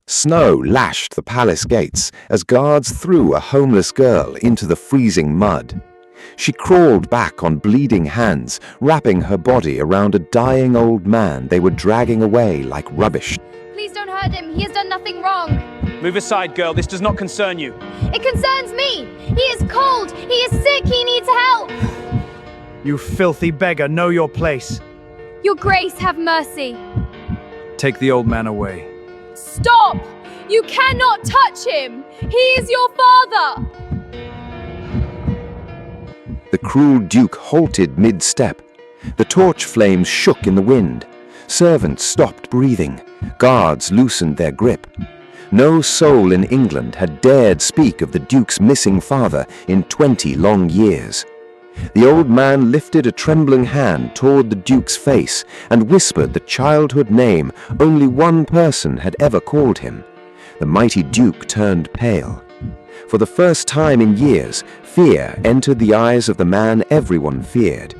Snow lashed the palace gates as guards threw a homeless girl into the freezing mud. She crawled back on bleeding hands, wrapping her body around a dying old man they were dragging away like rubbish. Please don't hurt him. He has done nothing wrong. Move aside, girl. This does not concern you. It concerns me. He is cold. He is sick. He needs help. You filthy beggar, know your place. Your Grace, have mercy. Take the old man away. Stop! You cannot touch him. He is your father. The cruel duke halted mid-step. The torch flames shook in the wind. Servants stopped breathing. Guards loosened their grip. No soul in England had dared speak of the duke's missing father in 20 long years. The old man lifted a trembling hand toward the duke's face and whispered the childhood name only one person had ever called him. The mighty duke turned pale. For the first time in years, fear entered the eyes of the man everyone feared.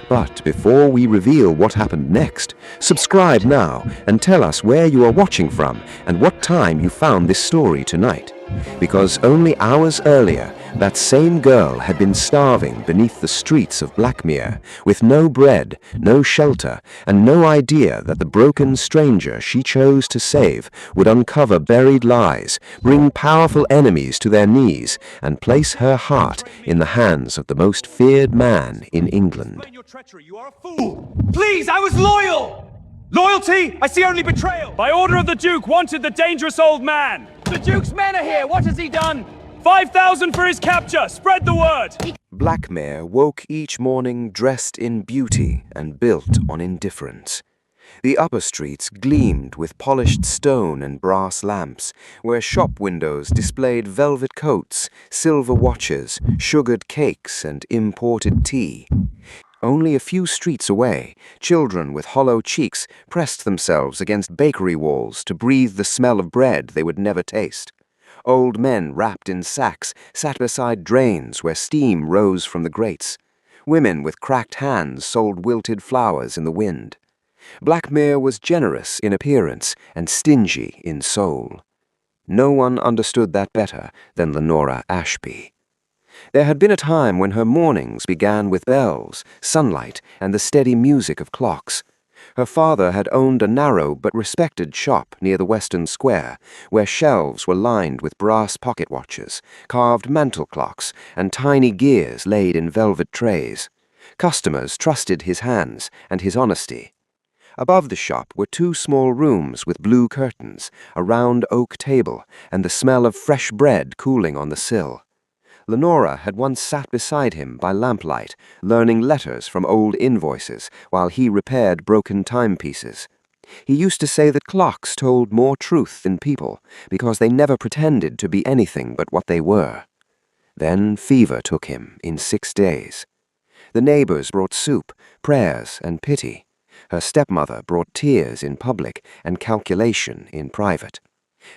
But before we reveal what happened next, subscribe now and tell us where you are watching from and what time you found this story tonight. Because only hours earlier, that same girl had been starving beneath the streets of Blackmere, with no bread, no shelter, and no idea that the broken stranger she chose to save would uncover buried lies, bring powerful enemies to their knees, and place her heart in the hands of the most feared man in England. Your treachery, you are a fool. Please, I was loyal. Loyalty? I see only betrayal. By order of the Duke, wanted the dangerous old man. The Duke's men are here. What has he done? 5,000 for his capture. Spread the word. Blackmere woke each morning dressed in beauty and built on indifference. The upper streets gleamed with polished stone and brass lamps, where shop windows displayed velvet coats, silver watches, sugared cakes, and imported tea. Only a few streets away, children with hollow cheeks pressed themselves against bakery walls to breathe the smell of bread they would never taste. Old men wrapped in sacks sat beside drains where steam rose from the grates. Women with cracked hands sold wilted flowers in the wind. Blackmere was generous in appearance and stingy in soul. No one understood that better than Lenora Ashby. There had been a time when her mornings began with bells, sunlight, and the steady music of clocks. Her father had owned a narrow but respected shop near the Western Square, where shelves were lined with brass pocket watches, carved mantel clocks, and tiny gears laid in velvet trays. Customers trusted his hands and his honesty. Above the shop were two small rooms with blue curtains, a round oak table, and the smell of fresh bread cooling on the sill. Lenora had once sat beside him by lamplight, learning letters from old invoices while he repaired broken timepieces. He used to say that clocks told more truth than people, because they never pretended to be anything but what they were. Then fever took him in 6 days. The neighbors brought soup, prayers, and pity. Her stepmother brought tears in public and calculation in private.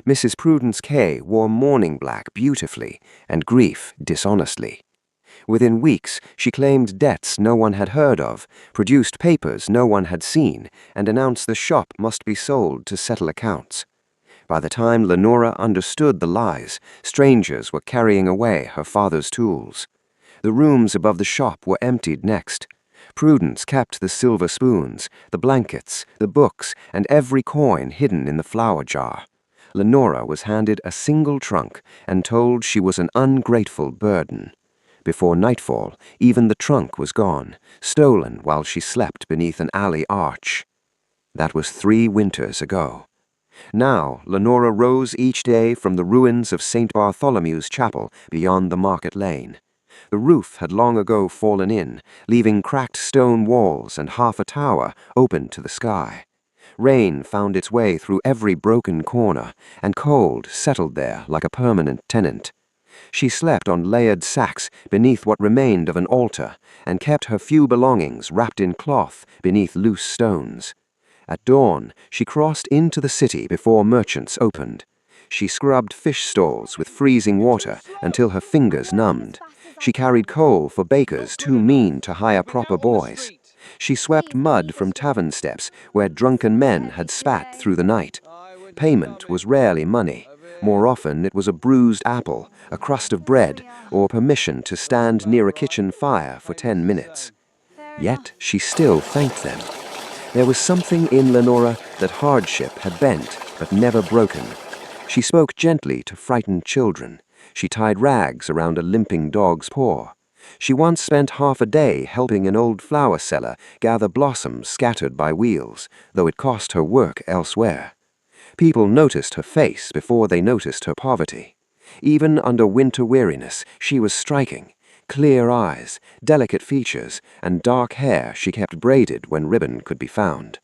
Mrs. Prudence K wore mourning black beautifully and grief dishonestly. Within weeks, she claimed debts no one had heard of, produced papers no one had seen, and announced the shop must be sold to settle accounts. By the time Lenora understood the lies, strangers were carrying away her father's tools. The rooms above the shop were emptied next. Prudence kept the silver spoons, the blankets, the books, and every coin hidden in the flour jar. Lenora was handed a single trunk and told she was an ungrateful burden. Before nightfall, even the trunk was gone, stolen while she slept beneath an alley arch. That was 3 winters ago. Now, Lenora rose each day from the ruins of St. Bartholomew's Chapel beyond the market lane. The roof had long ago fallen in, leaving cracked stone walls and half a tower open to the sky. Rain found its way through every broken corner, and cold settled there like a permanent tenant. She slept on layered sacks beneath what remained of an altar, and kept her few belongings wrapped in cloth beneath loose stones. At dawn, she crossed into the city before merchants opened. She scrubbed fish stalls with freezing water until her fingers numbed. She carried coal for bakers too mean to hire proper boys. She swept mud from tavern steps where drunken men had spat through the night. payment was rarely money. More often it was a bruised apple, a crust of bread, or permission to stand near a kitchen fire for 10 minutes. Yet she still thanked them. There was something in Lenora that hardship had bent but never broken. She spoke gently to frightened children. She tied rags around a limping dog's paw. She once spent half a day helping an old flower seller gather blossoms scattered by wheels, though it cost her work elsewhere. People noticed her face before they noticed her poverty. Even under winter weariness, she was striking. Clear eyes, delicate features, and dark hair she kept braided when ribbon could be found.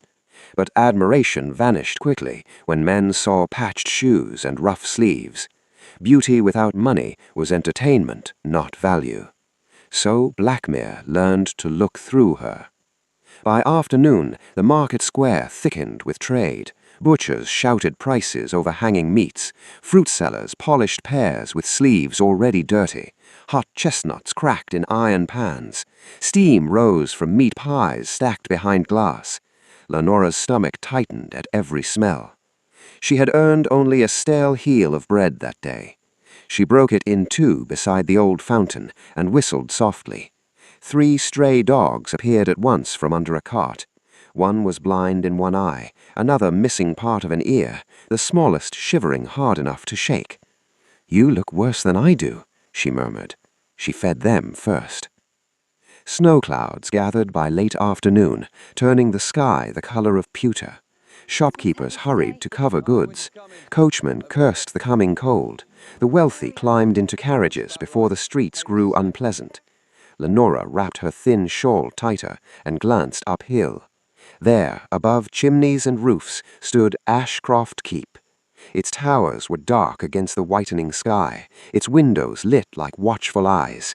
But admiration vanished quickly when men saw patched shoes and rough sleeves. Beauty without money was entertainment, not value. So Blackmere learned to look through her. By afternoon, the market square thickened with trade. Butchers shouted prices over hanging meats. Fruit sellers polished pears with sleeves already dirty. Hot chestnuts cracked in iron pans. Steam rose from meat pies stacked behind glass. Lenora's stomach tightened at every smell. She had earned only a stale heel of bread that day. She broke it in two beside the old fountain and whistled softly. 3 stray dogs appeared at once from under a cart. One was blind in one eye, another missing part of an ear, the smallest shivering hard enough to shake. "You look worse than I do," she murmured. She fed them first. Snow clouds gathered by late afternoon, turning the sky the color of pewter. Shopkeepers hurried to cover goods. Coachmen cursed the coming cold. The wealthy climbed into carriages before the streets grew unpleasant. Lenora wrapped her thin shawl tighter and glanced uphill. There, above chimneys and roofs, stood Ashcroft Keep. Its towers were dark against the whitening sky, its windows lit like watchful eyes.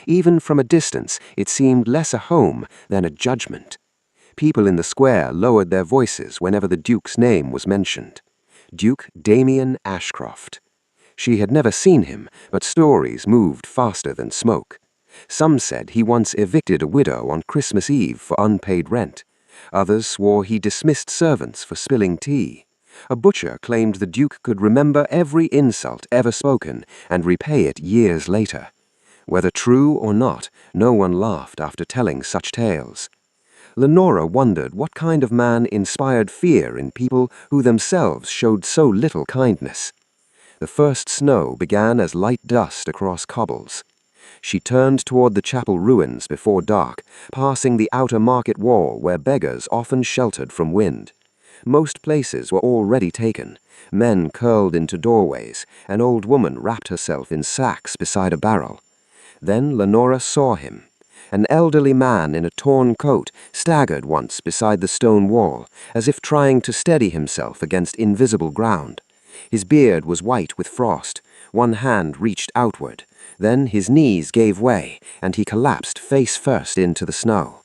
Even from a distance, it seemed less a home than a judgment. People in the square lowered their voices whenever the Duke's name was mentioned. Duke Damien Ashcroft. She had never seen him, but stories moved faster than smoke. Some said he once evicted a widow on Christmas Eve for unpaid rent. Others swore he dismissed servants for spilling tea. A butcher claimed the Duke could remember every insult ever spoken and repay it years later. Whether true or not, no one laughed after telling such tales. Lenora wondered what kind of man inspired fear in people who themselves showed so little kindness. The first snow began as light dust across cobbles. She turned toward the chapel ruins before dark, passing the outer market wall where beggars often sheltered from wind. Most places were already taken. Men curled into doorways. An old woman wrapped herself in sacks beside a barrel. Then Lenora saw him. An elderly man in a torn coat staggered once beside the stone wall, as if trying to steady himself against invisible ground. His beard was white with frost. One hand reached outward. Then his knees gave way, and he collapsed face first into the snow.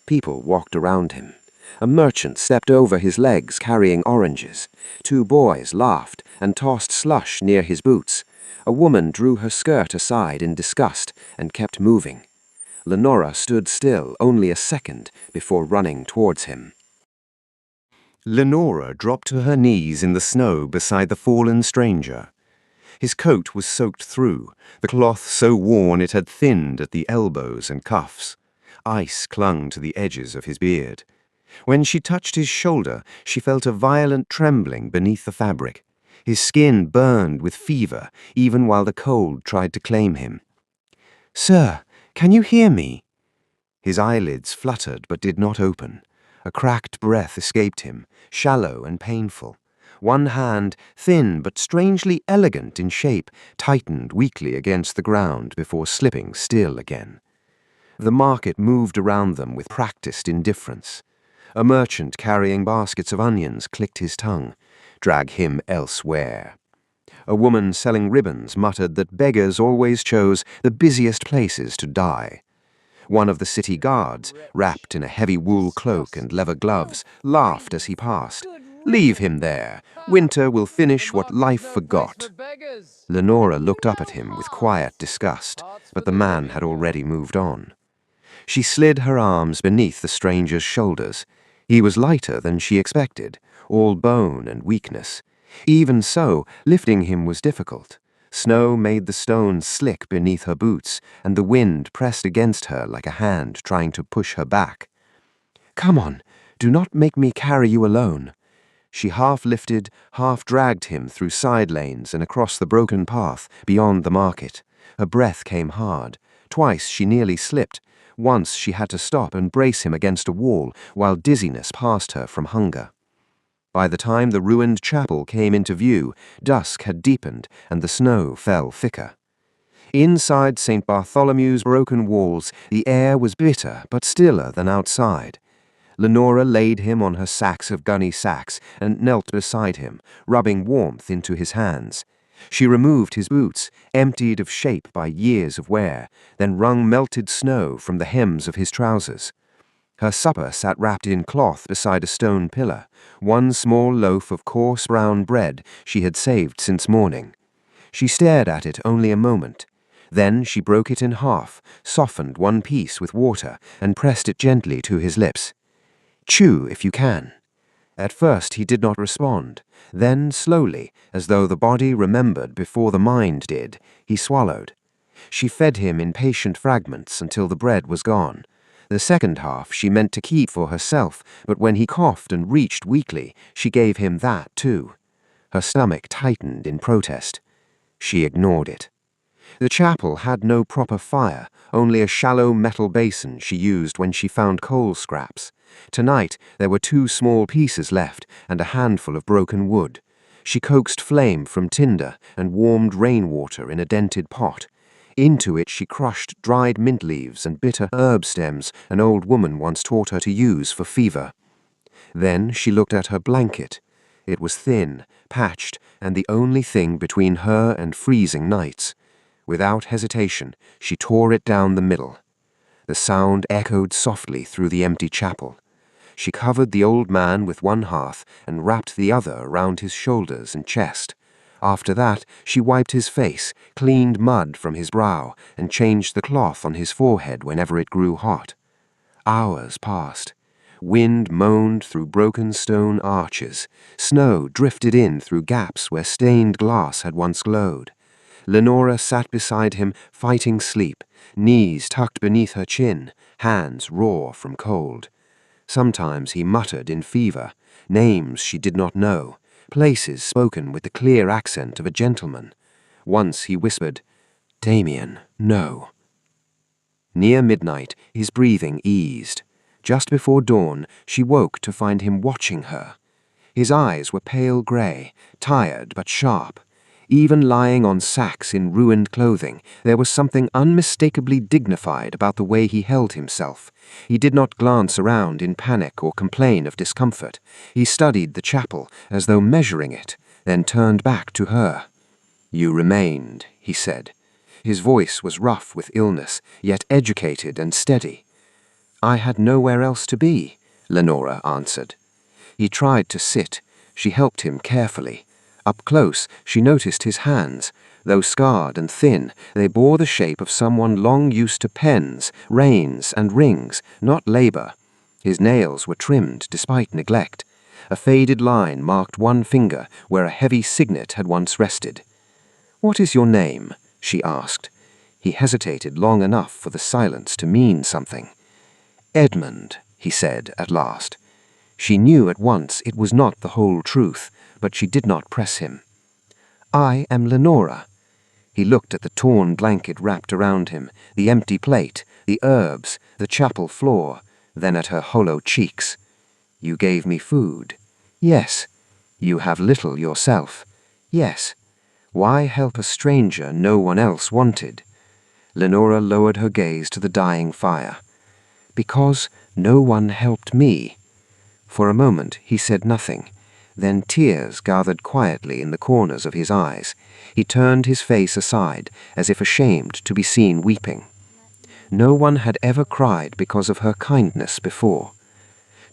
People walked around him. A merchant stepped over his legs carrying oranges. 2 boys laughed and tossed slush near his boots. A woman drew her skirt aside in disgust and kept moving. Lenora stood still only a second before running towards him. Lenora dropped to her knees in the snow beside the fallen stranger. His coat was soaked through, the cloth so worn it had thinned at the elbows and cuffs. Ice clung to the edges of his beard. When she touched his shoulder, she felt a violent trembling beneath the fabric. His skin burned with fever, even while the cold tried to claim him. "Sir, can you hear me?" His eyelids fluttered but did not open. A cracked breath escaped him, shallow and painful. One hand, thin but strangely elegant in shape, tightened weakly against the ground before slipping still again. The market moved around them with practiced indifference. A merchant carrying baskets of onions clicked his tongue. Drag him elsewhere. A woman selling ribbons muttered that beggars always chose the busiest places to die. One of the city guards, wrapped in a heavy wool cloak and leather gloves, laughed as he passed. "Leave him there. Winter will finish what life forgot." Lenora looked up at him with quiet disgust, but the man had already moved on. She slid her arms beneath the stranger's shoulders. He was lighter than she expected, all bone and weakness. Even so, lifting him was difficult. Snow made the stones slick beneath her boots, and the wind pressed against her like a hand trying to push her back. "Come on, do not make me carry you alone." She half lifted, half dragged him through side lanes and across the broken path beyond the market. Her breath came hard. Twice she nearly slipped. Once she had to stop and brace him against a wall while dizziness passed her from hunger. By the time the ruined chapel came into view, dusk had deepened and the snow fell thicker. Inside St. Bartholomew's broken walls, the air was bitter but stiller than outside. Lenora laid him on her sacks of gunny sacks and knelt beside him, rubbing warmth into his hands. She removed his boots, emptied of shape by years of wear, then wrung melted snow from the hems of his trousers. Her supper sat wrapped in cloth beside a stone pillar, one small loaf of coarse brown bread she had saved since morning. She stared at it only a moment. Then she broke it in half, softened one piece with water, and pressed it gently to his lips. "Chew if you can." At first he did not respond. Then, slowly, as though the body remembered before the mind did, he swallowed. She fed him in patient fragments until the bread was gone. The second half she meant to keep for herself, but when he coughed and reached weakly, she gave him that too. Her stomach tightened in protest. She ignored it. The chapel had no proper fire, only a shallow metal basin she used when she found coal scraps. Tonight there were 2 small pieces left and a handful of broken wood. She coaxed flame from tinder and warmed rainwater in a dented pot. Into it she crushed dried mint leaves and bitter herb stems an old woman once taught her to use for fever. Then she looked at her blanket. It was thin, patched, and the only thing between her and freezing nights. Without hesitation, she tore it down the middle. The sound echoed softly through the empty chapel. She covered the old man with one half and wrapped the other around his shoulders and chest. After that, she wiped his face, cleaned mud from his brow, and changed the cloth on his forehead whenever it grew hot. Hours passed. Wind moaned through broken stone arches. Snow drifted in through gaps where stained glass had once glowed. Lenora sat beside him, fighting sleep, knees tucked beneath her chin, hands raw from cold. Sometimes he muttered in fever, names she did not know, places spoken with the clear accent of a gentleman. Once he whispered, "Damien, no." Near midnight, his breathing eased. Just before dawn, she woke to find him watching her. His eyes were pale grey, tired but sharp. Even lying on sacks in ruined clothing, there was something unmistakably dignified about the way he held himself. He did not glance around in panic or complain of discomfort. He studied the chapel as though measuring it, then turned back to her. "You remained," he said. His voice was rough with illness, yet educated and steady. "I had nowhere else to be," Lenora answered. He tried to sit. She helped him carefully. Up close, she noticed his hands. Though scarred and thin, they bore the shape of someone long used to pens, reins, and rings, not labor. His nails were trimmed despite neglect. A faded line marked one finger where a heavy signet had once rested. "What is your name?" she asked. He hesitated long enough for the silence to mean something. "Edmund," he said at last. She knew at once it was not the whole truth, but she did not press him. "I am Lenora." He looked at the torn blanket wrapped around him, the empty plate, the herbs, the chapel floor, then at her hollow cheeks. "You gave me food." "Yes." "You have little yourself." "Yes." Why help a stranger no one else wanted? Lenora lowered her gaze to the dying fire. "Because no one helped me." For a moment he said nothing. Then tears gathered quietly in the corners of his eyes. He turned his face aside, as if ashamed to be seen weeping. No one had ever cried because of her kindness before.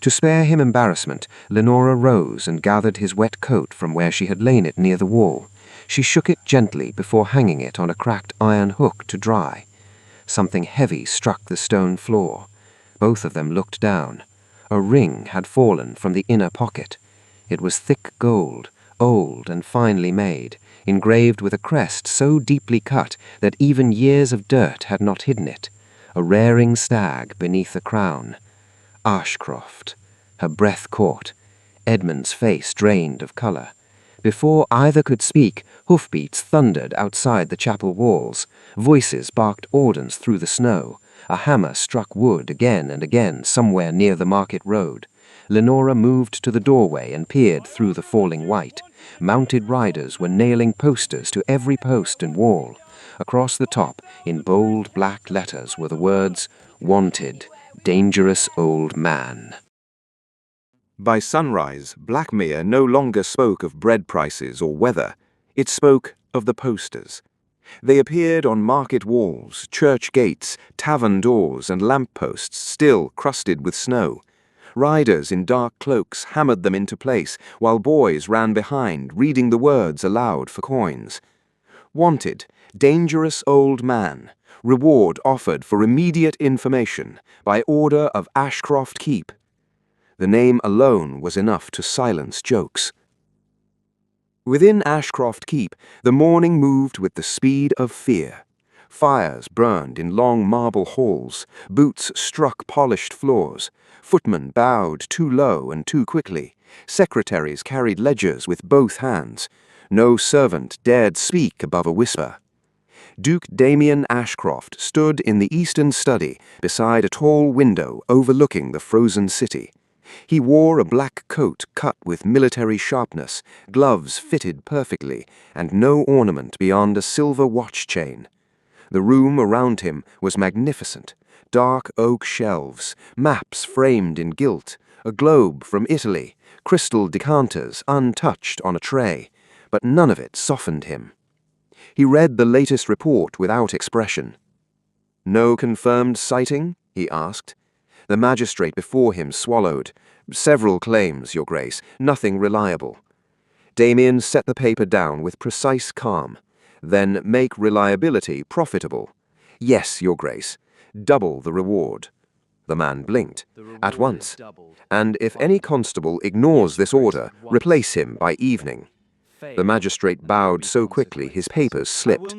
To spare him embarrassment, Lenora rose and gathered his wet coat from where she had lain it near the wall. She shook it gently before hanging it on a cracked iron hook to dry. Something heavy struck the stone floor. Both of them looked down. A ring had fallen from the inner pocket. It was thick gold, old and finely made, engraved with a crest so deeply cut that even years of dirt had not hidden it, a rearing stag beneath a crown. Ashcroft. Her breath caught. Edmund's face drained of colour. Before either could speak, hoofbeats thundered outside the chapel walls. Voices barked orders through the snow. A hammer struck wood again and again somewhere near the market road. Lenora moved to the doorway and peered through the falling white. Mounted riders were nailing posters to every post and wall. Across the top, in bold black letters, were the words, "Wanted, dangerous old man." By sunrise, Blackmere no longer spoke of bread prices or weather. It spoke of the posters. They appeared on market walls, church gates, tavern doors, and lampposts still crusted with snow. Riders in dark cloaks hammered them into place, while boys ran behind, reading the words aloud for coins. Wanted, dangerous old man. Reward offered for immediate information, by order of Ashcroft Keep. The name alone was enough to silence jokes. Within Ashcroft Keep, the morning moved with the speed of fear. Fires burned in long marble halls, boots struck polished floors, footmen bowed too low and too quickly, secretaries carried ledgers with both hands. No servant dared speak above a whisper. Duke Damien Ashcroft stood in the eastern study beside a tall window overlooking the frozen city. He wore a black coat cut with military sharpness, gloves fitted perfectly, and no ornament beyond a silver watch chain. The room around him was magnificent. Dark oak shelves, maps framed in gilt, a globe from Italy, crystal decanters untouched on a tray, but none of it softened him. He read the latest report without expression. "No confirmed sighting?" he asked. The magistrate before him swallowed. "Several claims, Your Grace, nothing reliable." Damien set the paper down with precise calm. "Then make reliability profitable." "Yes, Your Grace. Double the reward." The man blinked. "At once. And if any constable ignores this order, replace him by evening." The magistrate bowed so quickly his papers slipped.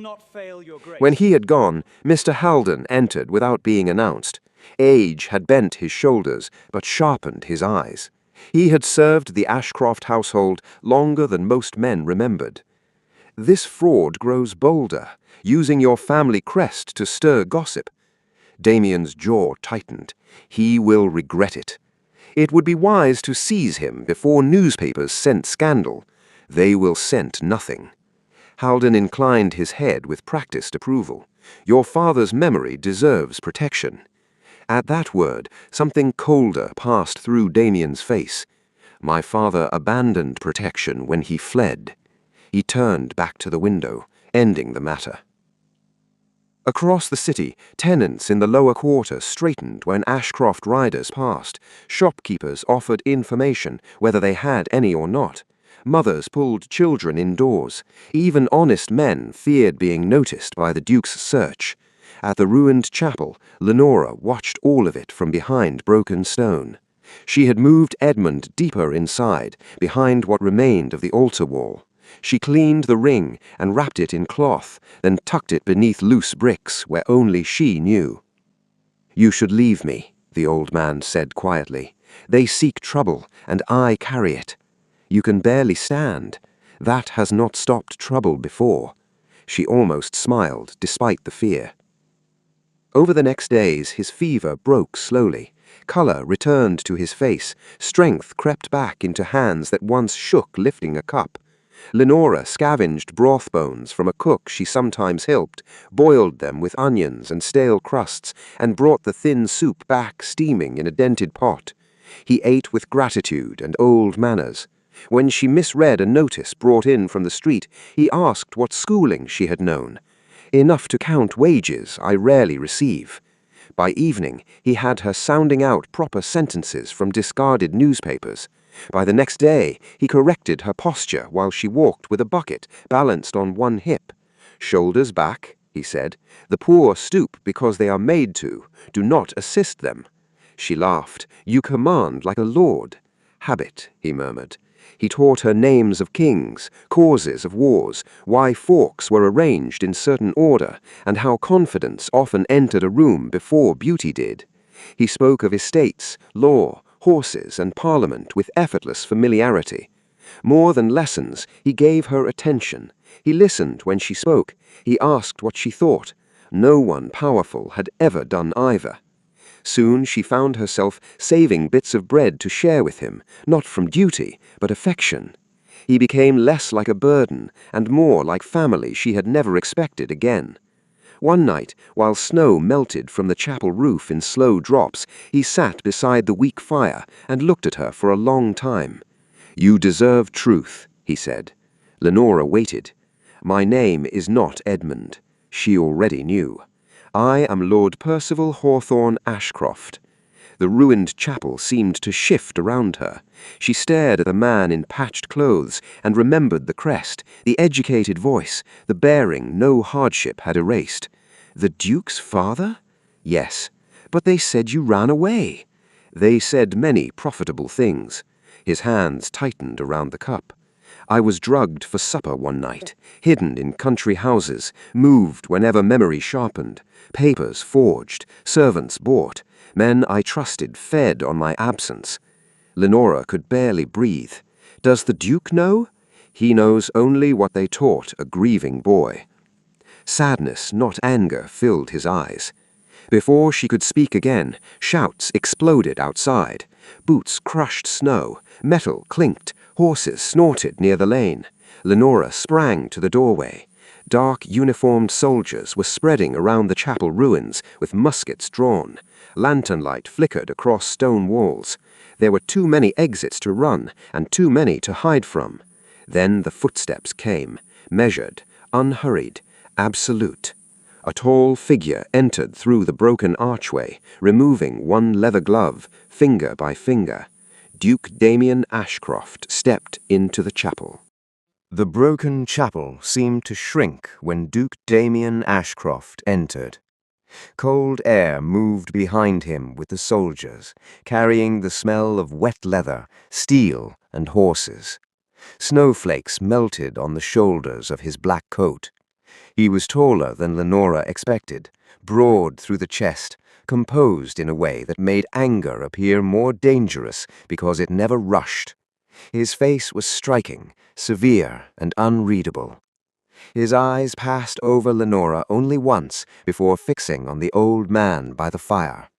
When he had gone, Mr. Haldon entered without being announced. Age had bent his shoulders, but sharpened his eyes. He had served the Ashcroft household longer than most men remembered. "This fraud grows bolder, using your family crest to stir gossip." Damien's jaw tightened. He will regret it. It would be wise to seize him before newspapers scent scandal. They will scent nothing. Haldon inclined his head with practiced approval. "Your father's memory deserves protection." At that word, something colder passed through Damien's face. "My father abandoned protection when he fled." He turned back to the window, ending the matter. Across the city, tenants in the lower quarter straightened when Ashcroft riders passed. Shopkeepers offered information, whether they had any or not. Mothers pulled children indoors. Even honest men feared being noticed by the Duke's search. At the ruined chapel, Lenora watched all of it from behind broken stone. She had moved Edmund deeper inside, behind what remained of the altar wall. She cleaned the ring and wrapped it in cloth, then tucked it beneath loose bricks where only she knew. "You should leave me," the old man said quietly. "They seek trouble, and I carry it. You can barely stand. That has not stopped trouble before." She almost smiled, despite the fear. Over the next days, his fever broke slowly. Color returned to his face. Strength crept back into hands that once shook lifting a cup. Lenora scavenged broth bones from a cook she sometimes helped, boiled them with onions and stale crusts, and brought the thin soup back steaming in a dented pot. He ate with gratitude and old manners. When she misread a notice brought in from the street, he asked what schooling she had known. "Enough to count wages I rarely receive." By evening, he had her sounding out proper sentences from discarded newspapers. By the next day, he corrected her posture while she walked with a bucket balanced on one hip. "Shoulders back," he said. "The poor stoop because they are made to. Do not assist them." She laughed. "You command like a lord." "Habit," he murmured. He taught her names of kings, causes of wars, why forks were arranged in certain order, and how confidence often entered a room before beauty did. He spoke of estates, law, horses, and parliament with effortless familiarity. More than lessons, he gave her attention. He listened when she spoke. He asked what she thought. No one powerful had ever done either. Soon she found herself saving bits of bread to share with him, not from duty, but affection. He became less like a burden and more like family she had never expected again. One night, while snow melted from the chapel roof in slow drops, he sat beside the weak fire and looked at her for a long time. "You deserve truth," he said. Lenora waited. "My name is not Edmund." She already knew. "I am Lord Percival Hawthorne Ashcroft." The ruined chapel seemed to shift around her. She stared at the man in patched clothes and remembered the crest, the educated voice, the bearing no hardship had erased. "The Duke's father?" "Yes, but they said you ran away." "They said many profitable things." His hands tightened around the cup. "I was drugged for supper one night, hidden in country houses, moved whenever memory sharpened, papers forged, servants bought, men I trusted fed on my absence." Lenora could barely breathe. "Does the Duke know?" "He knows only what they taught a grieving boy." Sadness, not anger, filled his eyes. Before she could speak again, shouts exploded outside. Boots crushed snow, metal clinked, horses snorted near the lane. Lenora sprang to the doorway. Dark uniformed soldiers were spreading around the chapel ruins with muskets drawn. Lantern light flickered across stone walls. There were too many exits to run and too many to hide from. Then the footsteps came, measured, unhurried, absolute. A tall figure entered through the broken archway, removing one leather glove, finger by finger. Duke Damien Ashcroft stepped into the chapel. The broken chapel seemed to shrink when Duke Damien Ashcroft entered. Cold air moved behind him with the soldiers, carrying the smell of wet leather, steel, and horses. Snowflakes melted on the shoulders of his black coat. He was taller than Lenora expected, broad through the chest, composed in a way that made anger appear more dangerous because it never rushed. His face was striking, severe, and unreadable. His eyes passed over Lenora only once before fixing on the old man by the fire.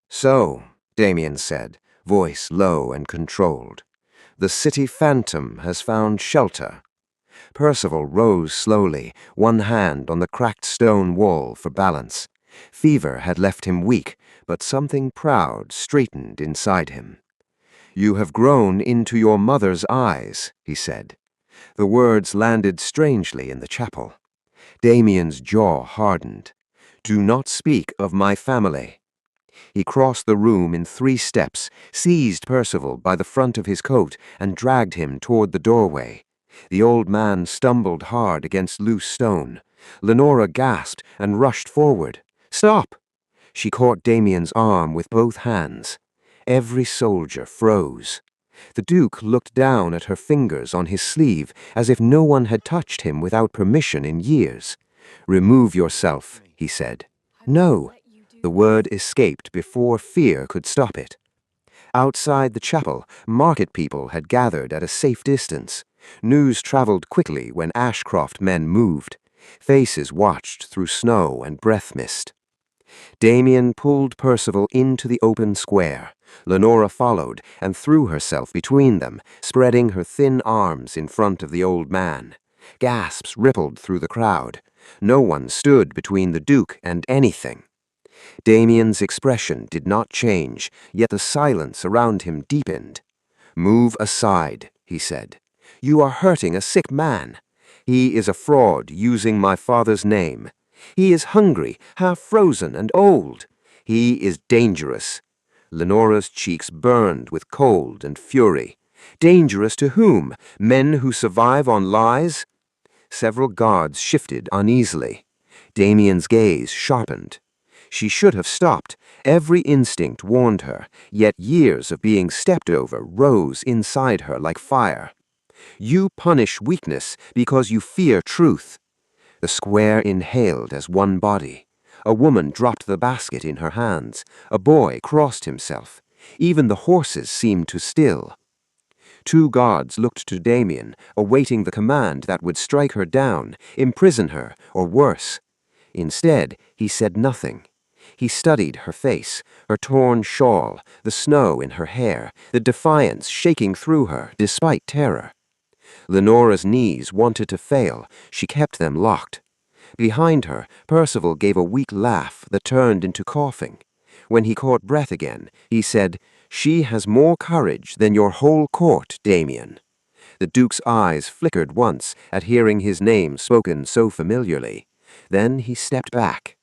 "So," Damien said, voice low and controlled, "the city phantom has found shelter." Percival rose slowly, one hand on the cracked stone wall for balance. Fever had left him weak, but something proud straightened inside him. "You have grown into your mother's eyes," he said. The words landed strangely in the chapel. Damien's jaw hardened. "Do not speak of my family." He crossed the room in 3 steps, seized Percival by the front of his coat, and dragged him toward the doorway. The old man stumbled hard against loose stone. Lenora gasped and rushed forward. "Stop!" She caught Damien's arm with both hands. Every soldier froze. The Duke looked down at her fingers on his sleeve as if no one had touched him without permission in years. "Remove yourself," he said. "No." The word escaped before fear could stop it. Outside the chapel, market people had gathered at a safe distance. News traveled quickly when Ashcroft men moved. Faces watched through snow and breath mist. Damien pulled Percival into the open square. Lenora followed and threw herself between them, spreading her thin arms in front of the old man. Gasps rippled through the crowd. No one stood between the Duke and anything. Damien's expression did not change, yet the silence around him deepened. "Move aside," he said. "You are hurting a sick man. He is a fraud using my father's name. He is hungry, half frozen, and old. He is dangerous." Lenora's cheeks burned with cold and fury. "Dangerous to whom? Men who survive on lies?" Several guards shifted uneasily. Damien's gaze sharpened. She should have stopped. Every instinct warned her, yet years of being stepped over rose inside her like fire. You punish weakness because you fear truth. The square inhaled as one body. A woman dropped the basket in her hands. A boy crossed himself. Even the horses seemed to still. Two guards looked to Damien, awaiting the command that would strike her down, imprison her, or worse. Instead, he said nothing. He studied her face, her torn shawl, the snow in her hair, the defiance shaking through her despite terror. Lenora's knees wanted to fail. She kept them locked. Behind her, Percival gave a weak laugh that turned into coughing. When he caught breath again, he said, "She has more courage than your whole court, Damien." The Duke's eyes flickered once at hearing his name spoken so familiarly. Then he stepped back.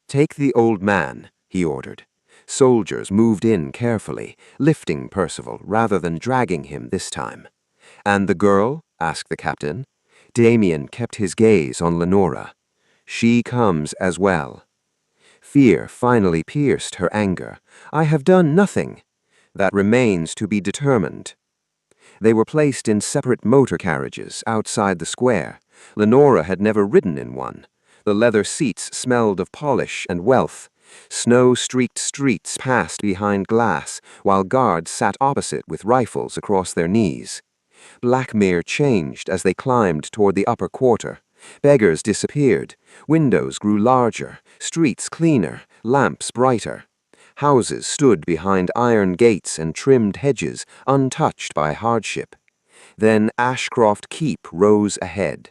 "Take the old man," he ordered. Soldiers moved in carefully, lifting Percival rather than dragging him this time. "And the girl?" asked the captain. Damien kept his gaze on Lenora. "She comes as well." Fear finally pierced her anger. "I have done nothing." "That remains to be determined." They were placed in separate motor carriages outside the square. Lenora had never ridden in one. The leather seats smelled of polish and wealth. Snow-streaked streets passed behind glass, while guards sat opposite with rifles across their knees. Blackmere changed as they climbed toward the upper quarter. Beggars disappeared. Windows grew larger, streets cleaner, lamps brighter. Houses stood behind iron gates and trimmed hedges, untouched by hardship. Then Ashcroft Keep rose ahead.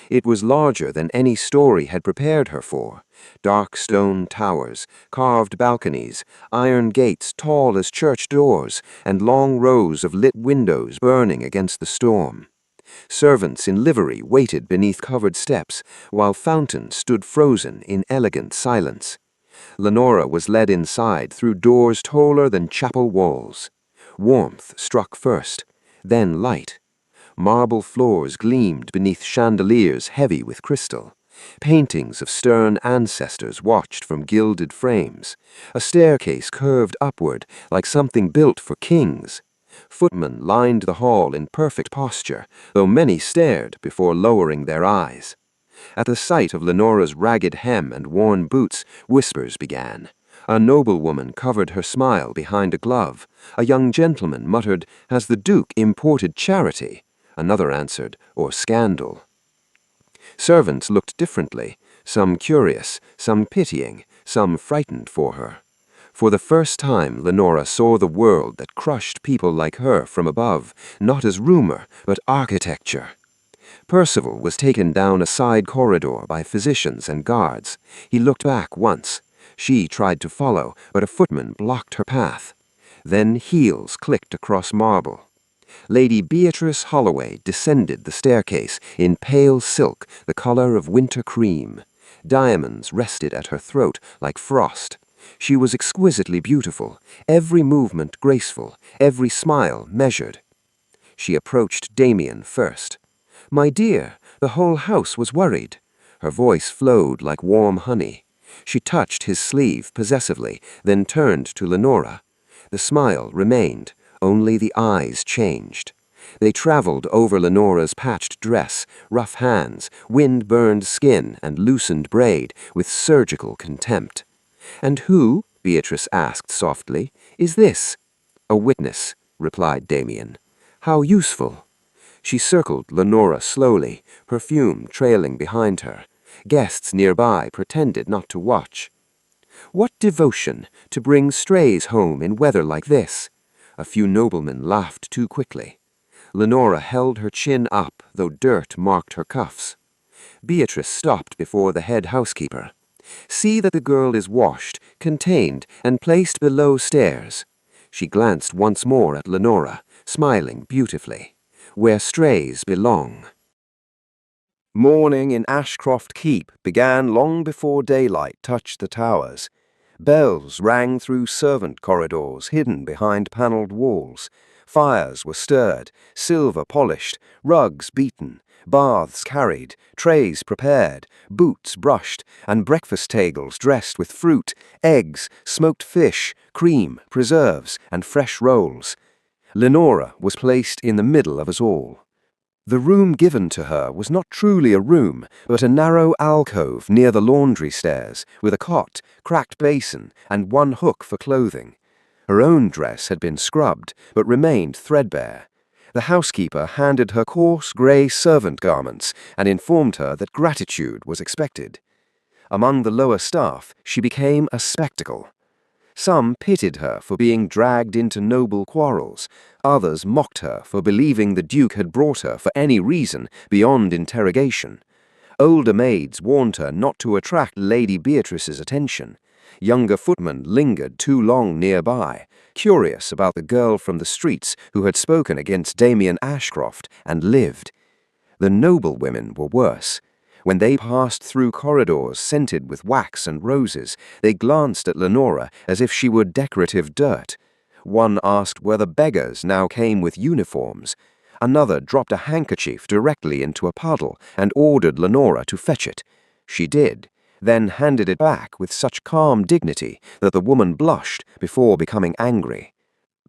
It was larger than any story had prepared her for. Dark stone towers, carved balconies, iron gates tall as church doors, and long rows of lit windows burning against the storm. Servants in livery waited beneath covered steps, while fountains stood frozen in elegant silence. Lenora was led inside through doors taller than chapel walls. Warmth struck first, then light. Marble floors gleamed beneath chandeliers heavy with crystal. Paintings of stern ancestors watched from gilded frames. A staircase curved upward like something built for kings. Footmen lined the hall in perfect posture, though many stared before lowering their eyes. At the sight of Lenora's ragged hem and worn boots, whispers began. A noblewoman covered her smile behind a glove. A young gentleman muttered, "Has the Duke imported charity?" Another answered, "Or scandal." Servants looked differently, some curious, some pitying, some frightened for her. For the first time, Lenora saw the world that crushed people like her from above, not as rumor, but architecture. Percival was taken down a side corridor by physicians and guards. He looked back once. She tried to follow, but a footman blocked her path. Then heels clicked across marble. Lady Beatrice Holloway descended the staircase in pale silk, the color of winter cream. Diamonds rested at her throat like frost. She was exquisitely beautiful, every movement graceful, every smile measured. She approached Damien first. "My dear, the whole house was worried." Her voice flowed like warm honey. She touched his sleeve possessively, then turned to Lenora. The smile remained, only the eyes changed. They traveled over Lenora's patched dress, rough hands, wind-burned skin, and loosened braid with surgical contempt. "And who," Beatrice asked softly, "is this?" "A witness," replied Damien. "How useful." She circled Lenora slowly, perfume trailing behind her. Guests nearby pretended not to watch. "What devotion, to bring strays home in weather like this." A few noblemen laughed too quickly. Lenora held her chin up, though dirt marked her cuffs. Beatrice stopped before the head housekeeper. "See that the girl is washed, contained, and placed below stairs." She glanced once more at Lenora, smiling beautifully. "Where strays belong." Morning in Ashcroft Keep began long before daylight touched the towers. Bells rang through servant corridors hidden behind panelled walls. Fires were stirred, silver polished, rugs beaten, baths carried, trays prepared, boots brushed, and breakfast tables dressed with fruit, eggs, smoked fish, cream, preserves, and fresh rolls. Lenora was placed in the middle of us all. The room given to her was not truly a room, but a narrow alcove near the laundry stairs, with a cot, cracked basin, and one hook for clothing. Her own dress had been scrubbed, but remained threadbare. The housekeeper handed her coarse grey servant garments and informed her that gratitude was expected. Among the lower staff, she became a spectacle. Some pitied her for being dragged into noble quarrels. Others mocked her for believing the Duke had brought her for any reason beyond interrogation. Older maids warned her not to attract Lady Beatrice's attention. Younger footmen lingered too long nearby, curious about the girl from the streets who had spoken against Damien Ashcroft and lived. The noble women were worse. When they passed through corridors scented with wax and roses, they glanced at Lenora as if she were decorative dirt. One asked whether beggars now came with uniforms. Another dropped a handkerchief directly into a puddle and ordered Lenora to fetch it. She did, then handed it back with such calm dignity that the woman blushed before becoming angry.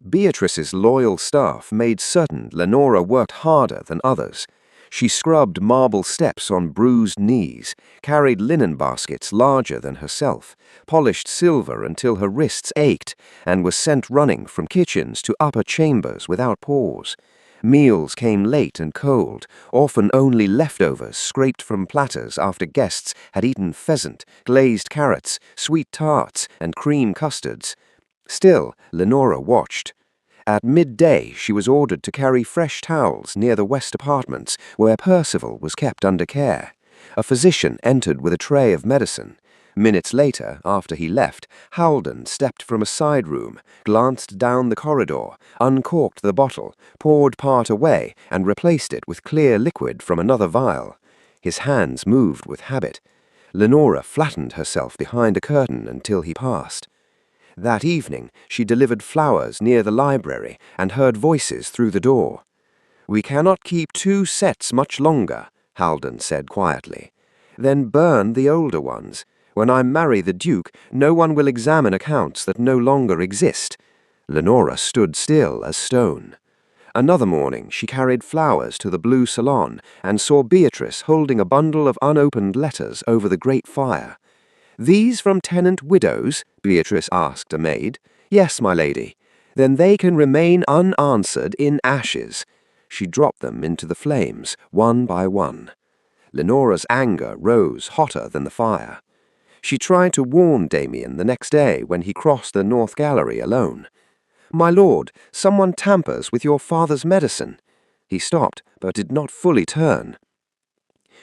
Beatrice's loyal staff made certain Lenora worked harder than others. She scrubbed marble steps on bruised knees, carried linen baskets larger than herself, polished silver until her wrists ached, and was sent running from kitchens to upper chambers without pause. Meals came late and cold, often only leftovers scraped from platters after guests had eaten pheasant, glazed carrots, sweet tarts, and cream custards. Still, Lenora watched. At midday, she was ordered to carry fresh towels near the west apartments, where Percival was kept under care. A physician entered with a tray of medicine. Minutes later, after he left, Haldon stepped from a side room, glanced down the corridor, uncorked the bottle, poured part away, and replaced it with clear liquid from another vial. His hands moved with habit. Lenora flattened herself behind a curtain until he passed. That evening, she delivered flowers near the library and heard voices through the door. "We cannot keep two sets much longer," Haldon said quietly. "Then burn the older ones. When I marry the Duke, no one will examine accounts that no longer exist." Lenora stood still as stone. Another morning, she carried flowers to the blue salon and saw Beatrice holding a bundle of unopened letters over the great fire. "These from tenant widows?" Beatrice asked a maid. "Yes, my lady." "Then they can remain unanswered in ashes." She dropped them into the flames, one by one. Lenora's anger rose hotter than the fire. She tried to warn Damien the next day when he crossed the North Gallery alone. "My lord, someone tampers with your father's medicine." He stopped, but did not fully turn.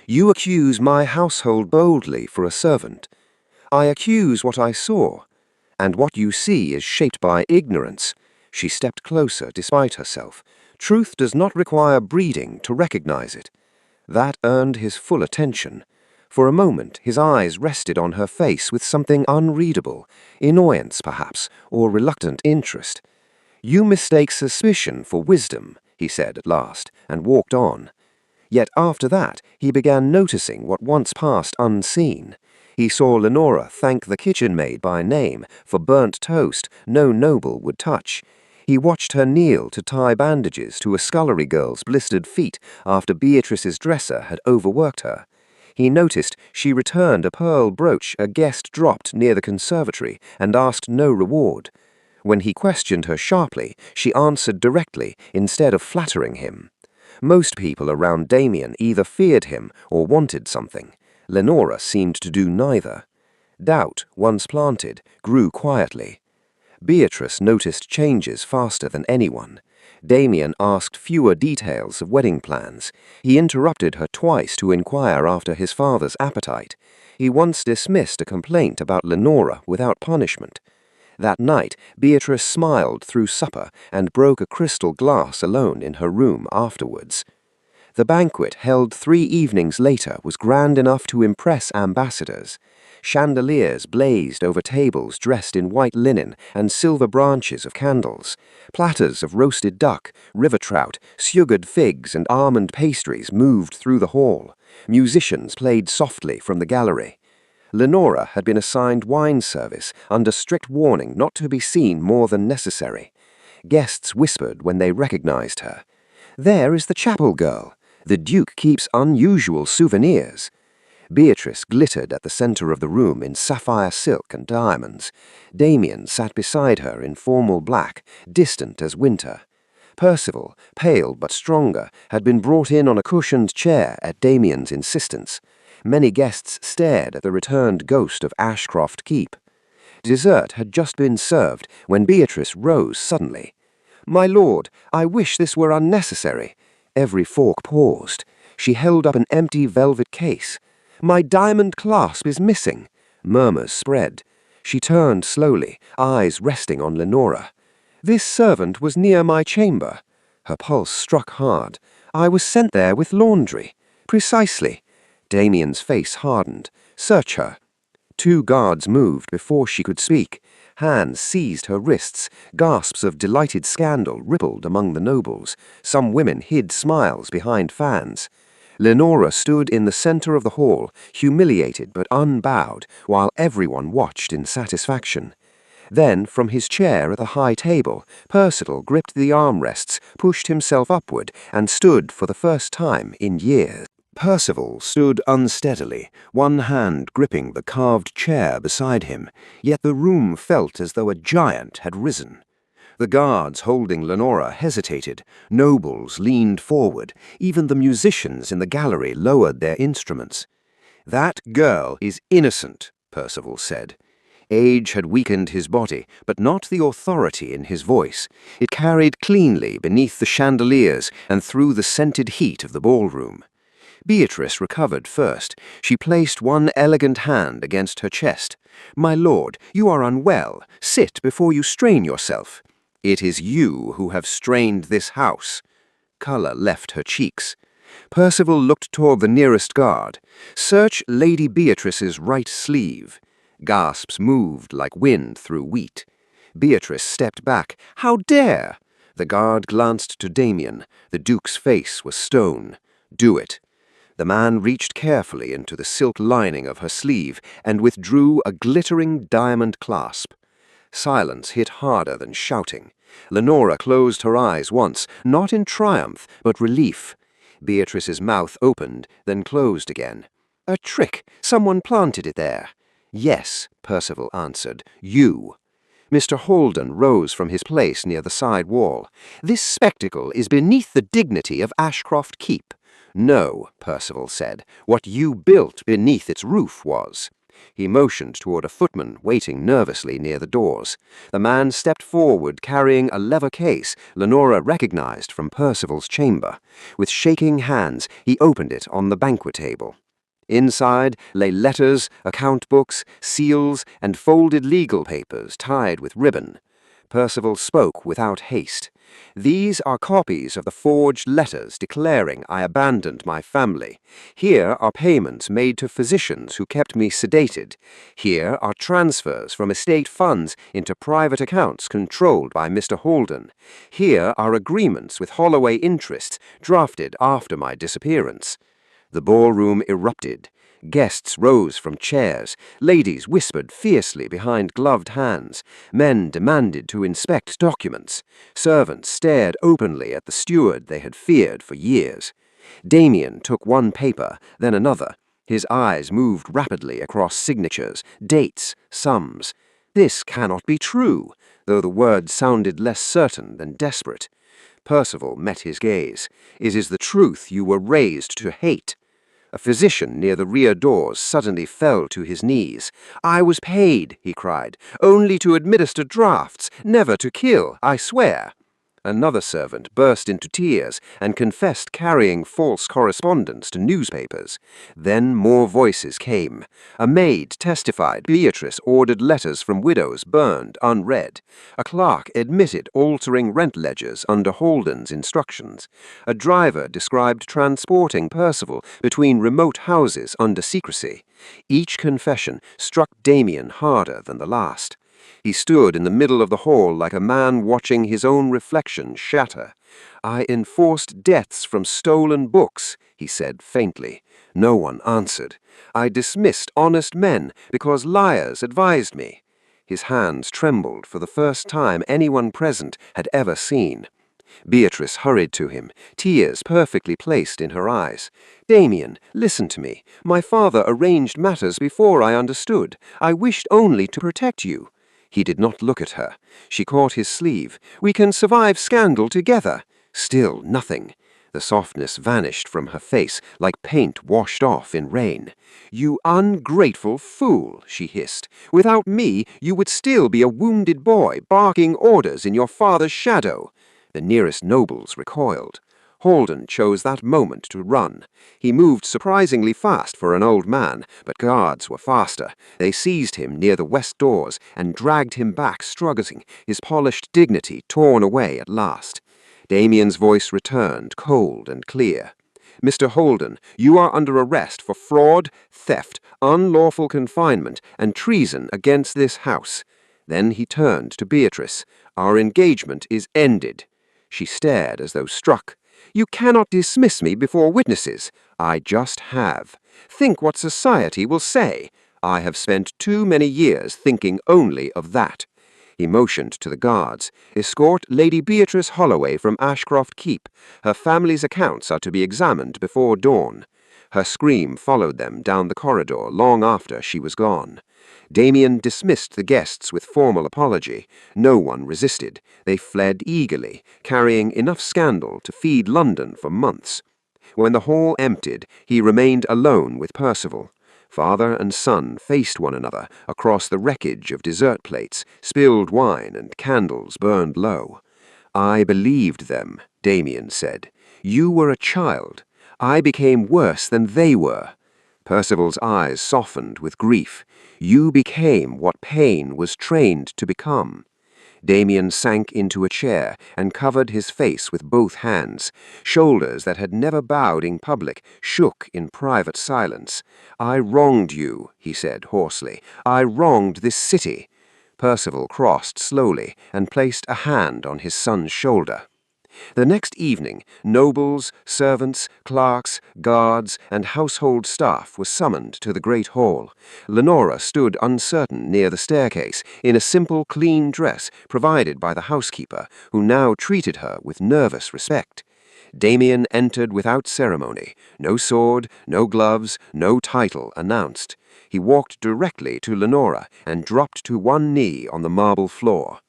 "You accuse my household boldly for a servant. I accuse what I saw, and what you see is shaped by ignorance." She stepped closer despite herself. Truth does not require breeding to recognize it. That earned his full attention. For a moment his eyes rested on her face with something unreadable, annoyance perhaps, or reluctant interest. "You mistake suspicion for wisdom," he said at last, and walked on. Yet after that he began noticing what once passed unseen. He saw Lenora thank the kitchen maid by name for burnt toast no noble would touch. He watched her kneel to tie bandages to a scullery girl's blistered feet after Beatrice's dresser had overworked her. He noticed she returned a pearl brooch a guest dropped near the conservatory and asked no reward. When he questioned her sharply, she answered directly instead of flattering him. Most people around Damien either feared him or wanted something. Lenora seemed to do neither. Doubt, once planted, grew quietly. Beatrice noticed changes faster than anyone. Damien asked fewer details of wedding plans. He interrupted her twice to inquire after his father's appetite. He once dismissed a complaint about Lenora without punishment. That night, Beatrice smiled through supper and broke a crystal glass alone in her room afterwards. The banquet, held 3 evenings later, was grand enough to impress ambassadors. Chandeliers blazed over tables dressed in white linen and silver branches of candles. Platters of roasted duck, river trout, sugared figs, and almond pastries moved through the hall. Musicians played softly from the gallery. Lenora had been assigned wine service under strict warning not to be seen more than necessary. Guests whispered when they recognized her. "There is the chapel girl. The Duke keeps unusual souvenirs." Beatrice glittered at the center of the room in sapphire silk and diamonds. Damien sat beside her in formal black, distant as winter. Percival, pale but stronger, had been brought in on a cushioned chair at Damien's insistence. Many guests stared at the returned ghost of Ashcroft Keep. Dessert had just been served when Beatrice rose suddenly. "My lord, I wish this were unnecessary." Every fork paused. She held up an empty velvet case. "My diamond clasp is missing." Murmurs spread. She turned slowly, eyes resting on Lenora. "This servant was near my chamber." Her pulse struck hard. "I was sent there with laundry." "Precisely." Damien's face hardened. "Search her." 2 guards moved before she could speak. Hands seized her wrists. Gasps of delighted scandal rippled among the nobles. Some women hid smiles behind fans. Lenora stood in the center of the hall, humiliated but unbowed, while everyone watched in satisfaction. Then, from his chair at the high table, Percival gripped the armrests, pushed himself upward, and stood for the first time in years. Percival stood unsteadily, one hand gripping the carved chair beside him, yet the room felt as though a giant had risen. The guards holding Lenora hesitated, nobles leaned forward, even the musicians in the gallery lowered their instruments. "That girl is innocent," Percival said. Age had weakened his body, but not the authority in his voice. It carried cleanly beneath the chandeliers and through the scented heat of the ballroom. Beatrice recovered first. She placed one elegant hand against her chest. "My lord, you are unwell. Sit before you strain yourself." "It is you who have strained this house." Colour left her cheeks. Percival looked toward the nearest guard. "Search Lady Beatrice's right sleeve." Gasps moved like wind through wheat. Beatrice stepped back. "How dare!" The guard glanced to Damien. The Duke's face was stone. "Do it." The man reached carefully into the silk lining of her sleeve and withdrew a glittering diamond clasp. Silence hit harder than shouting. Lenora closed her eyes once, not in triumph, but relief. Beatrice's mouth opened, then closed again. "A trick. Someone planted it there." "Yes," Percival answered. "You." Mr. Holden rose from his place near the side wall. "This spectacle is beneath the dignity of Ashcroft Keep." "No," Percival said. "What you built beneath its roof was." He motioned toward a footman waiting nervously near the doors. The man stepped forward carrying a leather case Lenora recognized from Percival's chamber. With shaking hands, he opened it on the banquet table. Inside lay letters, account books, seals, and folded legal papers tied with ribbon. Percival spoke without haste. "These are copies of the forged letters declaring I abandoned my family. Here are payments made to physicians who kept me sedated. Here are transfers from estate funds into private accounts controlled by Mr. Holden. Here are agreements with Holloway interests drafted after my disappearance." The ballroom erupted. Guests rose from chairs. Ladies whispered fiercely behind gloved hands. Men demanded to inspect documents. Servants stared openly at the steward they had feared for years. Damien took one paper, then another. His eyes moved rapidly across signatures, dates, sums. "This cannot be true," though the words sounded less certain than desperate. Percival met his gaze. "It is the truth you were raised to hate." A physician near the rear doors suddenly fell to his knees. "I was paid," he cried, "only to administer drafts, never to kill, I swear." Another servant burst into tears and confessed carrying false correspondence to newspapers. Then more voices came. A maid testified Beatrice ordered letters from widows burned unread. A clerk admitted altering rent ledgers under Holden's instructions. A driver described transporting Percival between remote houses under secrecy. Each confession struck Damien harder than the last. He stood in the middle of the hall like a man watching his own reflection shatter. "I enforced deaths from stolen books," he said faintly. No one answered. "I dismissed honest men because liars advised me." His hands trembled for the first time anyone present had ever seen. Beatrice hurried to him, tears perfectly placed in her eyes. "Damien, listen to me. My father arranged matters before I understood. I wished only to protect you." He did not look at her. She caught his sleeve. "We can survive scandal together." Still nothing. The softness vanished from her face like paint washed off in rain. "You ungrateful fool," she hissed. "Without me, you would still be a wounded boy barking orders in your father's shadow." The nearest nobles recoiled. Holden chose that moment to run. He moved surprisingly fast for an old man, but guards were faster. They seized him near the west doors and dragged him back struggling, his polished dignity torn away at last. Damien's voice returned, cold and clear. "Mr. Holden, you are under arrest for fraud, theft, unlawful confinement, and treason against this house." Then he turned to Beatrice. "Our engagement is ended." She stared as though struck. "You cannot dismiss me before witnesses." "I just have. Think what society will say. I have spent too many years thinking only of that." He motioned to the guards. "Escort Lady Beatrice Holloway from Ashcroft Keep. Her family's accounts are to be examined before dawn." Her scream followed them down the corridor long after she was gone. Damien dismissed the guests with formal apology. No one resisted. They fled eagerly, carrying enough scandal to feed London for months. When the hall emptied, he remained alone with Percival. Father and son faced one another across the wreckage of dessert plates, spilled wine, and candles burned low. "I believed them," Damien said. "You were a child. I became worse than they were." Percival's eyes softened with grief. "You became what pain was trained to become." Damien sank into a chair and covered his face with both hands. Shoulders that had never bowed in public shook in private silence. "I wronged you," he said hoarsely. "I wronged this city." Percival crossed slowly and placed a hand on his son's shoulder. The next evening, nobles, servants, clerks, guards, and household staff were summoned to the great hall. Lenora stood uncertain near the staircase, in a simple, clean dress provided by the housekeeper, who now treated her with nervous respect. Damien entered without ceremony. No sword, no gloves, no title announced. He walked directly to Lenora and dropped to one knee on the marble floor.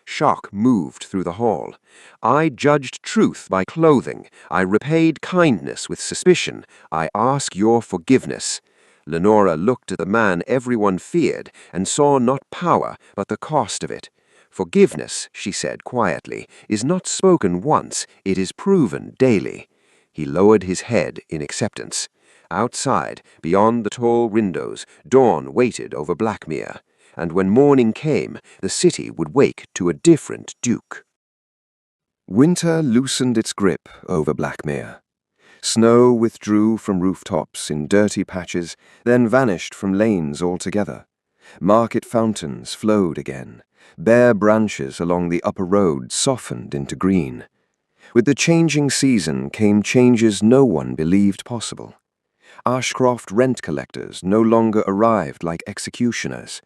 Shock moved through the hall. "I judged truth by clothing. I repaid kindness with suspicion. I ask your forgiveness." Lenora looked at the man everyone feared and saw not power but the cost of it. "Forgiveness," she said quietly, "is not spoken once, it is proven daily." He lowered his head in acceptance. Outside, beyond the tall windows, dawn waited over Blackmere. And when morning came, the city would wake to a different Duke. Winter loosened its grip over Blackmere. Snow withdrew from rooftops in dirty patches, then vanished from lanes altogether. Market fountains flowed again. Bare branches along the upper road softened into green. With the changing season came changes no one believed possible. Ashcroft rent collectors no longer arrived like executioners.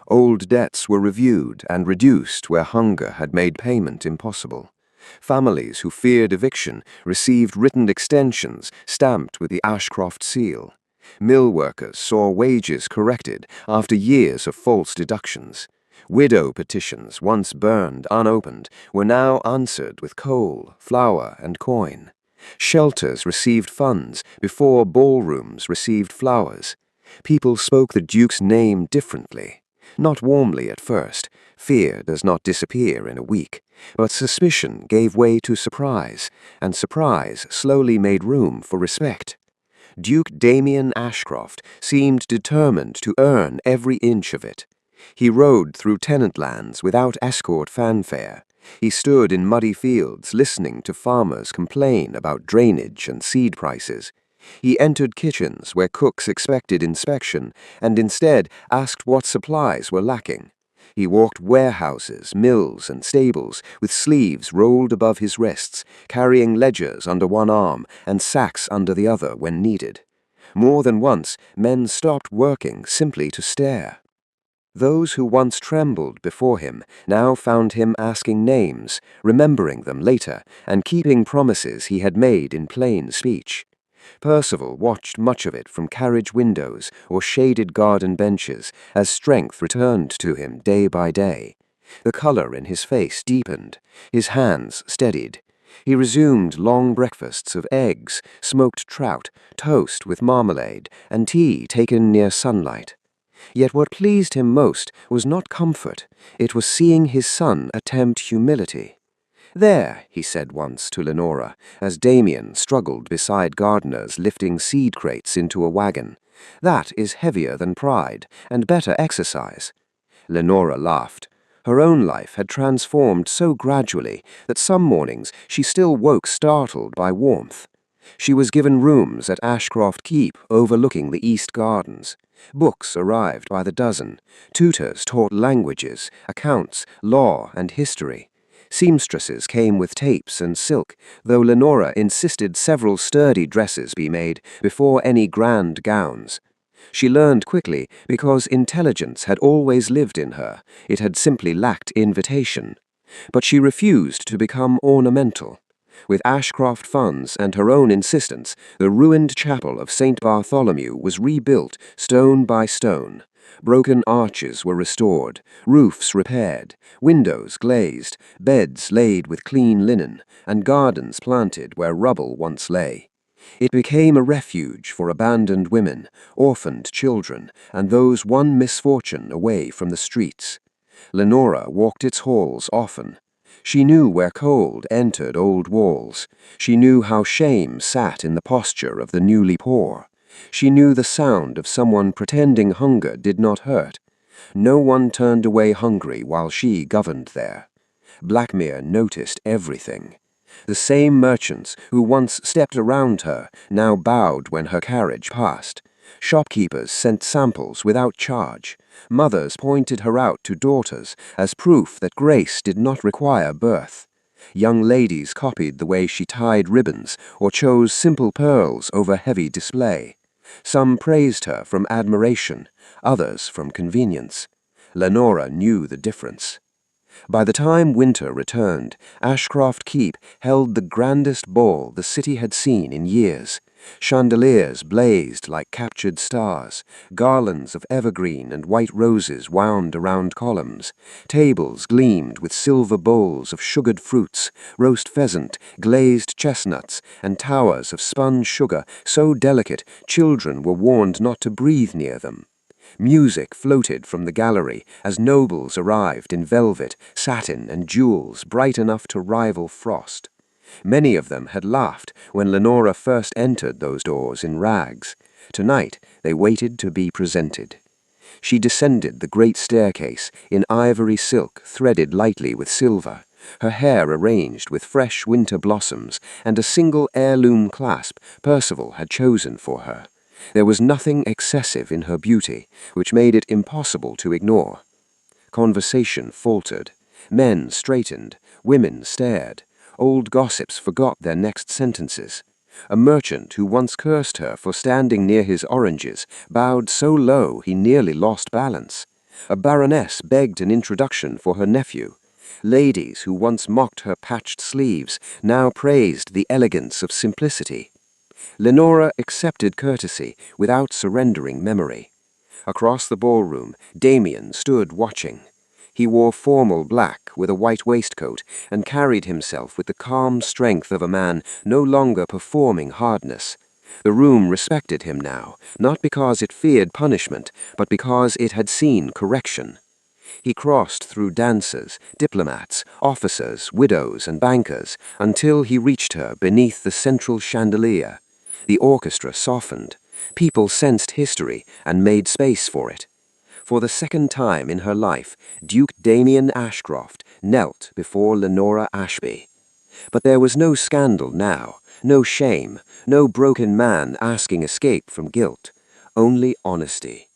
Old debts were reviewed and reduced where hunger had made payment impossible. Families who feared eviction received written extensions stamped with the Ashcroft seal. Mill workers saw wages corrected after years of false deductions. Widow petitions, once burned unopened, were now answered with coal, flour, and coin. Shelters received funds before ballrooms received flowers. People spoke the Duke's name differently. Not warmly at first. Fear does not disappear in a week. But suspicion gave way to surprise, and surprise slowly made room for respect. Duke Damien Ashcroft seemed determined to earn every inch of it. He rode through tenant lands without escort fanfare. He stood in muddy fields listening to farmers complain about drainage and seed prices. He entered kitchens where cooks expected inspection and instead asked what supplies were lacking. He walked warehouses, mills, and stables with sleeves rolled above his wrists, carrying ledgers under one arm and sacks under the other when needed. More than once, men stopped working simply to stare. Those who once trembled before him now found him asking names, remembering them later, and keeping promises he had made in plain speech. Percival watched much of it from carriage windows or shaded garden benches as strength returned to him day by day. The color in his face deepened, his hands steadied. He resumed long breakfasts of eggs, smoked trout, toast with marmalade, and tea taken near sunlight. Yet what pleased him most was not comfort, it was seeing his son attempt humility. "There," he said once to Lenora, as Damien struggled beside gardeners lifting seed crates into a wagon. "That is heavier than pride, and better exercise." Lenora laughed. Her own life had transformed so gradually that some mornings she still woke startled by warmth. She was given rooms at Ashcroft Keep overlooking the East Gardens. Books arrived by the dozen. Tutors taught languages, accounts, law, and history. Seamstresses came with tapes and silk, though Lenora insisted several sturdy dresses be made before any grand gowns. She learned quickly because intelligence had always lived in her. It had simply lacked invitation. But she refused to become ornamental. With Ashcroft funds and her own insistence, the ruined chapel of St. Bartholomew was rebuilt stone by stone. Broken arches were restored, roofs repaired, windows glazed, beds laid with clean linen, and gardens planted where rubble once lay. It became a refuge for abandoned women, orphaned children, and those one misfortune away from the streets. Lenora walked its halls often. She knew where cold entered old walls. She knew how shame sat in the posture of the newly poor. She knew the sound of someone pretending hunger did not hurt. No one turned away hungry while she governed there. Blackmere noticed everything. The same merchants who once stepped around her now bowed when her carriage passed. Shopkeepers sent samples without charge. Mothers pointed her out to daughters as proof that grace did not require birth. Young ladies copied the way she tied ribbons or chose simple pearls over heavy display. Some praised her from admiration, others from convenience. Lenora knew the difference. By the time winter returned, Ashcroft Keep held the grandest ball the city had seen in years. Chandeliers blazed like captured stars. Garlands of evergreen and white roses wound around columns. Tables gleamed with silver bowls of sugared fruits, roast pheasant, glazed chestnuts, and towers of spun sugar so delicate children were warned not to breathe near them. Music floated from the gallery as nobles arrived in velvet, satin, and jewels bright enough to rival frost. Many of them had laughed when Lenora first entered those doors in rags. Tonight they waited to be presented. She descended the great staircase in ivory silk threaded lightly with silver, her hair arranged with fresh winter blossoms and a single heirloom clasp Percival had chosen for her. There was nothing excessive in her beauty, which made it impossible to ignore. Conversation faltered. Men straightened. Women stared. Old gossips forgot their next sentences. A merchant who once cursed her for standing near his oranges bowed so low he nearly lost balance. A baroness begged an introduction for her nephew. Ladies who once mocked her patched sleeves now praised the elegance of simplicity. Lenora accepted courtesy without surrendering memory. Across the ballroom, Damien stood watching. He wore formal black with a white waistcoat and carried himself with the calm strength of a man no longer performing hardness. The room respected him now, not because it feared punishment, but because it had seen correction. He crossed through dancers, diplomats, officers, widows, and bankers until he reached her beneath the central chandelier. The orchestra softened. People sensed history and made space for it. For the second time in her life, Duke Damien Ashcroft knelt before Lenora Ashby. But there was no scandal now, no shame, no broken man asking escape from guilt, only honesty.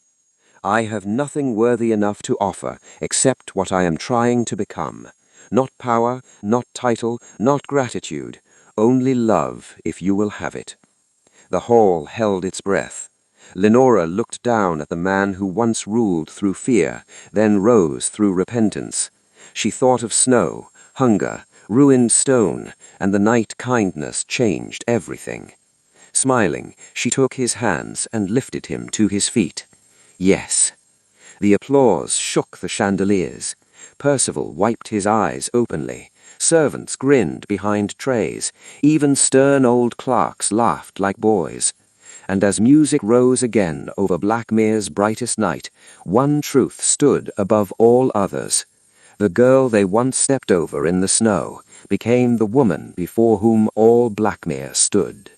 I have nothing worthy enough to offer except what I am trying to become. Not power, not title, not gratitude, only love if you will have it. The hall held its breath. Lenora looked down at the man who once ruled through fear, then rose through repentance. She thought of snow, hunger, ruined stone, and the night kindness changed everything. Smiling, she took his hands and lifted him to his feet. Yes. The applause shook the chandeliers. Percival wiped his eyes openly. Servants grinned behind trays. Even stern old clerks laughed like boys. And as music rose again over Blackmere's brightest night, one truth stood above all others. The girl they once stepped over in the snow became the woman before whom all Blackmere stood.